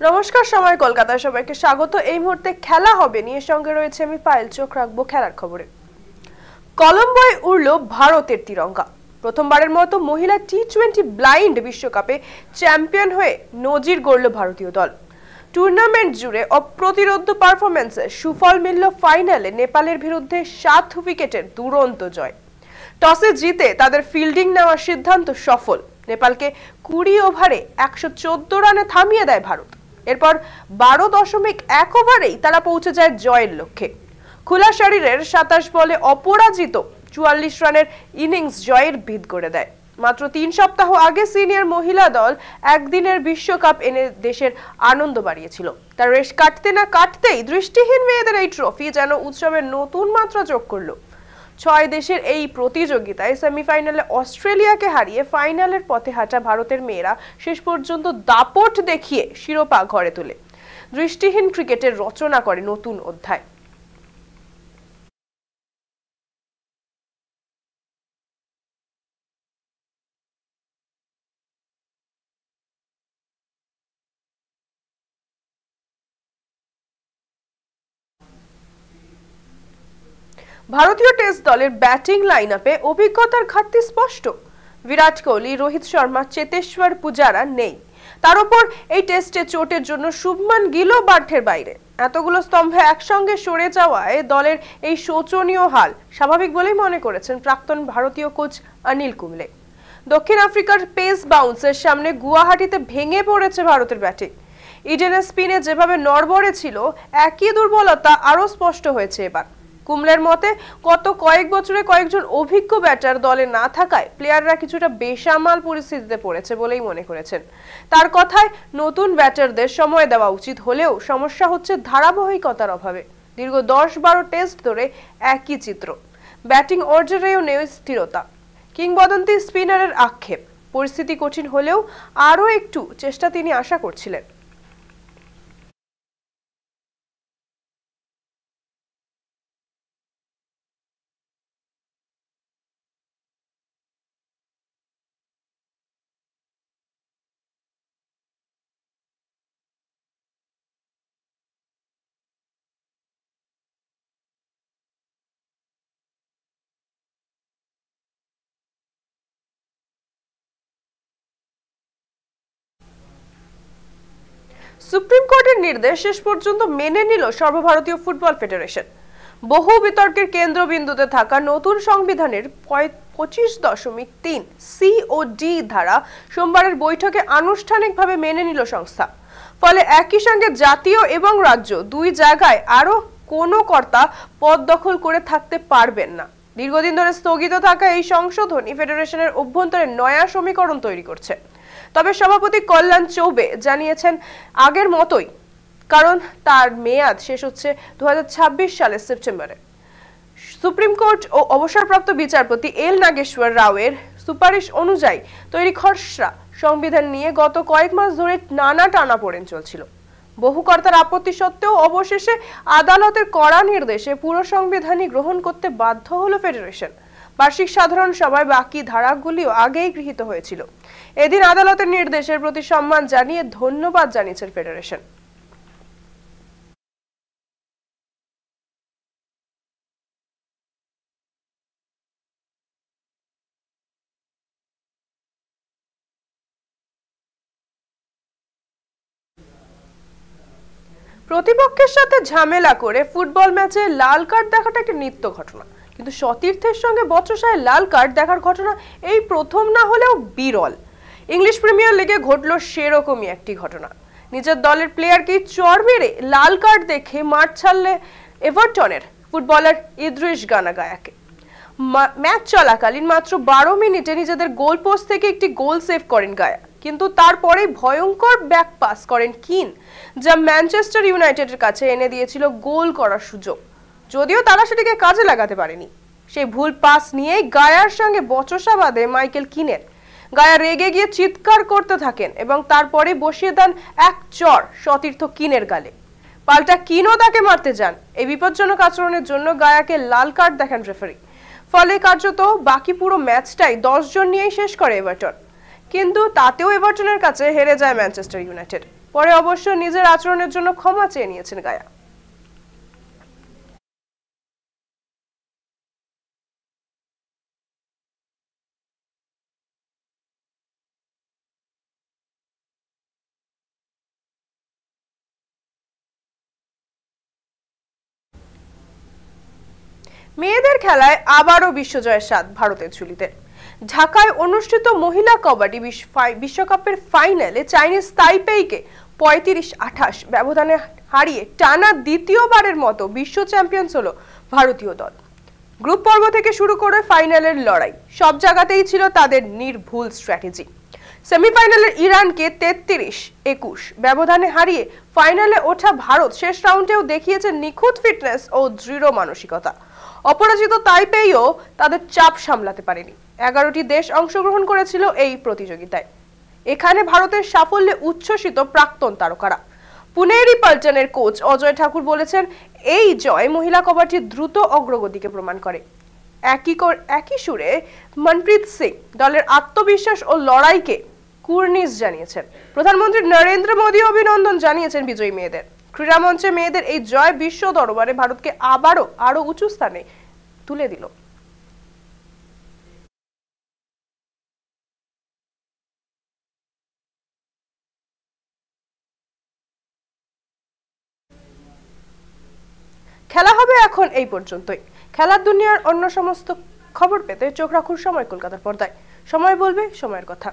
নমস্কার, সময় কলকাতায় সবাইকে স্বাগত। এই মুহূর্তে খেলা হবে নিয়ে সঙ্গে রয়েছে আমি পায়েল। চোখ রাখবো খেলার খবরে। কলম্বোয় উড়লো ভারতের তিরঙ্গা। প্রথমবারের মতো মহিলা টি-20 ব্লাইন্ড বিশ্বকাপে চ্যাম্পিয়ন হয়ে নজির গড়ল ভারতীয় দল। টুর্নামেন্ট জুড়ে অপ্রতিরোধ্য পারফরম্যান্সে সুফল মিলল ফাইনালে নেপালের বিরুদ্ধে 7 উইকেটের দুরন্ত জয়। টসে জিতে তাদের ফিল্ডিং নেওয়ার সিদ্ধান্ত সফল। নেপালকে 20 ওভারে 114 রানে থামিয়ে দেয় ভারত। এরপর 12.1 ওভারেই তারা পৌঁছে যায় জয়ের লক্ষ্যে। খোলা শরীরের 27 বলে অপরাজিত 44 রানের ইনিংস জয়ের ভিত গড়ে দেয়। মাত্র 3 সপ্তাহ আগে সিনিয়র মহিলা দল একদিনের বিশ্বকাপ এনে দেশের আনন্দ বাড়িয়েছিল। তার রেশ কাটতে না কাটতেই দৃষ্টিহীন মেয়েদের এই ট্রফি যেন উৎসবের নতুন মাত্রা যোগ করলো। 6 দেশের এই প্রতিযোগিতায় সেমিফাইনালে অস্ট্রেলিয়াকে হারিয়ে ফাইনালের পথে হাঁটা ভারতের মেয়েরা শেষ পর্যন্ত দাপট দেখিয়ে শিরোপা ঘরে তোলে। দৃষ্টিহীন ক্রিকেটের রচনা করে নতুন অধ্যায়। ভারতীয় টেস্ট দলের ব্যাটিং লাইনআপে অভিজ্ঞতার ঘাটতি স্পষ্ট। বিরাট কোহলি, রোহিত শর্মা, চেতেশ্বর পূজারা নেই। তার উপর এই টেস্টে চোটের জন্য শুভমান গিলও বাঁধের বাইরে। এতগুলো স্তম্ভে একসঙ্গে সরে যাওয়ায় দলের এই শোচনীয় হাল স্বাভাবিক বলেই মনে করেছেন প্রাক্তন ভারতীয় কোচ অনিল কুম্বলে। দক্ষিণ আফ্রিকার পেস বাউন্সের সামনে গুয়াহাটিতে ভেঙে পড়েছে ভারতের ব্যাটিং। ইডেনের স্পিনে যেভাবে নড়বড়ে ছিল, একই দুর্বলতা আরও স্পষ্ট হয়েছে এবার। কুম্বলের মতে গত কয়েক বছরে কয়েকজন অভিজ্ঞ ব্যাটার দলে না থাকায় প্লেয়াররা কিছুটা বেসামাল পরিস্থিতিতে পড়েছে বলেই মনে করেছেন। তার কথায় নতুন ব্যাটারদের সময় দেওয়া উচিত হলেও সমস্যা হচ্ছে ধারাবাহিকতার অভাবে। দীর্ঘ 10-12 টেস্ট ধরে একই চিত্র। ব্যাটিং অর্ডারেও নেই স্থিরতা। কিংবদন্তি স্পিনারের আক্ষেপ, পরিস্থিতি কঠিন হলেও আরও একটু চেষ্টা তিনি আশা করছিলেন। সুপ্রিম কোর্টের নির্দেশ শেষ পর্যন্ত মেনে নিল সর্বভারতীয় ফুটবল ফেডারেশন। বহু বিতর্কের কেন্দ্রবিন্দুতে থাকা নতুন সংবিধানের 25.3 সি ও ডি ধারা সোমবারের বৈঠকে আনুষ্ঠানিকভাবে মেনে নিল সংস্থা। ফলে একই সঙ্গে জাতীয় এবং রাজ্য দুই জায়গায় আরো কোনো কর্তা পদ দখল করে থাকতে পারবেন না। দীর্ঘদিন ধরে স্থগিত থাকা এই সংশোধনী ফেডারেশনের অভ্যন্তরে নয়া সমীকরণ তৈরি করছে। তবে সভাপতি কল্যাণ চৌবে জানিয়েছেন আগের মতোই, কারণ তার মেয়াদ শেষ হচ্ছে 2026 সালের সেপ্টেম্বরে। সুপ্রিম কোর্ট ও অবসরপ্রাপ্ত বিচারপতি এল নাগেশ্বর রাওয়ের সুপারিশ অনুযায়ী তৈরি খসড়া সংবিধান নিয়ে গত কয়েক মাস ধরে নানা টানাপোড়েন চলছিল। বহু কর্তার আপত্তি সত্ত্বেও অবশেষে আদালতের কড়া নির্দেশে পুরো সংবিধানই গ্রহণ করতে বাধ্য হলো ফেডারেশন। বার্ষিক সাধারণ সভায় বাকি ধারাগুলিও আগেই গৃহীত হয়েছিল। এদিন আদালতের নির্দেশের প্রতি সম্মান জানিয়ে ধন্যবাদ জানিয়েছেন ফেডারেশন। প্রতিপক্ষের সাথে ঝামেলা করে ফুটবল ম্যাচে লাল কার্ড দেখাটা একটা নিত্য ঘটনা, কিন্তু সতীর্থের সঙ্গে বচসায় লাল কার্ড দেখার ঘটনা এই প্রথম না হলেও বিরল। ইংলিশ প্রিমিয়ার লিগে ঘটলো সেরকমই একটি ঘটনা। নিজের দলের প্লেয়ারকে চড় মেরে লাল কার্ড দেখে মাঠ ছাড়লে এভারটনের ফুটবলার ইদ্রিস গানা গায়াকে। ম্যাচ চলাকালীন মাত্র 12 মিনিটে নিজেদের গোল পোস্ট থেকে একটি গোল সেভ করেন গায়া, কিন্তু তারপরে ভয়ঙ্কর ব্যাক পাস করেন কিন, যা ম্যানচেস্টার ইউনাইটেডের কাছে এনে দিয়েছিল গোল করার সুযোগ। যদিও তারা সেটিকে কাজে লাগাতে পারেনি। সেই ভুল পাস নিয়েই গায়ার সঙ্গে বচসা বাঁধে মাইকেল কিনের। গায়া রেগে গিয়ে চিৎকার করতে থাকেন এবং তারপরে বসিয়ে দেন এক চড় সতীর্থ কিনের গালে। পাল্টা কিনও তাকে মারতে যান। এই বিপজ্জনক আচরণের জন্য গায়াকে লাল কার্ড দেখান রেফারি। ফলে কার্যত বাকি পুরো ম্যাচটাই 10 জন নিয়েই শেষ করে এভারটন। কিন্তু তাতেও এভারটনের কাছে হেরে যায় ম্যানচেস্টার ইউনাইটেড। পরে অবশ্য নিজের আচরণের জন্য ক্ষমা চেয়ে নিয়েছেন গায়া। মেয়েদের খেলায় আবারও বিশ্বজয়ের স্বাদ ভারতের ঝুলিতে। ঢাকায় অনুষ্ঠিত মহিলা কবাডি বিশ্বকাপের ফাইনালে চাইনিজ তাইপেইকে 35-28 ব্যবধানে হারিয়ে টানা দ্বিতীয়বারের মতো বিশ্ব চ্যাম্পিয়ন্স হলো ভারতীয় দল। গ্রুপ পর্ব থেকে শুরু করে ফাইনালের লড়াই সব জায়গাতেই ছিল তাদের নির্ভুল স্ট্র্যাটেজি। সেমিফাইনালে ইরানকে 33-21 ব্যবধানে হারিয়ে ফাইনালে ওঠা ভারত শেষ রাউন্ডেও দেখিয়েছে নিখুঁত ফিটনেস ও দৃঢ় মানসিকতা। অপরাজিত তাইপেইও তাদের চাপ সামলাতে পারেনি। 11টি দেশ অংশগ্রহণ করেছিল এই প্রতিযোগিতায়। এখানে ভারতের সাফল্যে উচ্ছ্বসিত প্রাক্তন তারকারা। পুনেরি পল্টনের কোচ অজয় ঠাকুর বলেছেন, এই জয় মহিলা কবাডির দ্রুত অগ্রগতিকে প্রমাণ করে। একই সুরে মনপ্রীত সিং দলের আত্মবিশ্বাস ও লড়াইকে কুর্নিশ জানিয়েছেন। প্রধানমন্ত্রী নরেন্দ্র মোদী অভিনন্দন জানিয়েছেন বিজয়ী মেয়েদের। ক্রীড়ামঞ্চে মেয়েদের এই জয় বিশ্ব দরবারে ভারতকে আরো উঁচু স্থানে তুলে দিল। খেলা হবে এখন এই পর্যন্তই। খেলার দুনিয়ার অন্য সমস্ত খবর পেতে চোখ রাখুন সময় কলকাতার পর্দায়। সময় বলবে সময়ের কথা।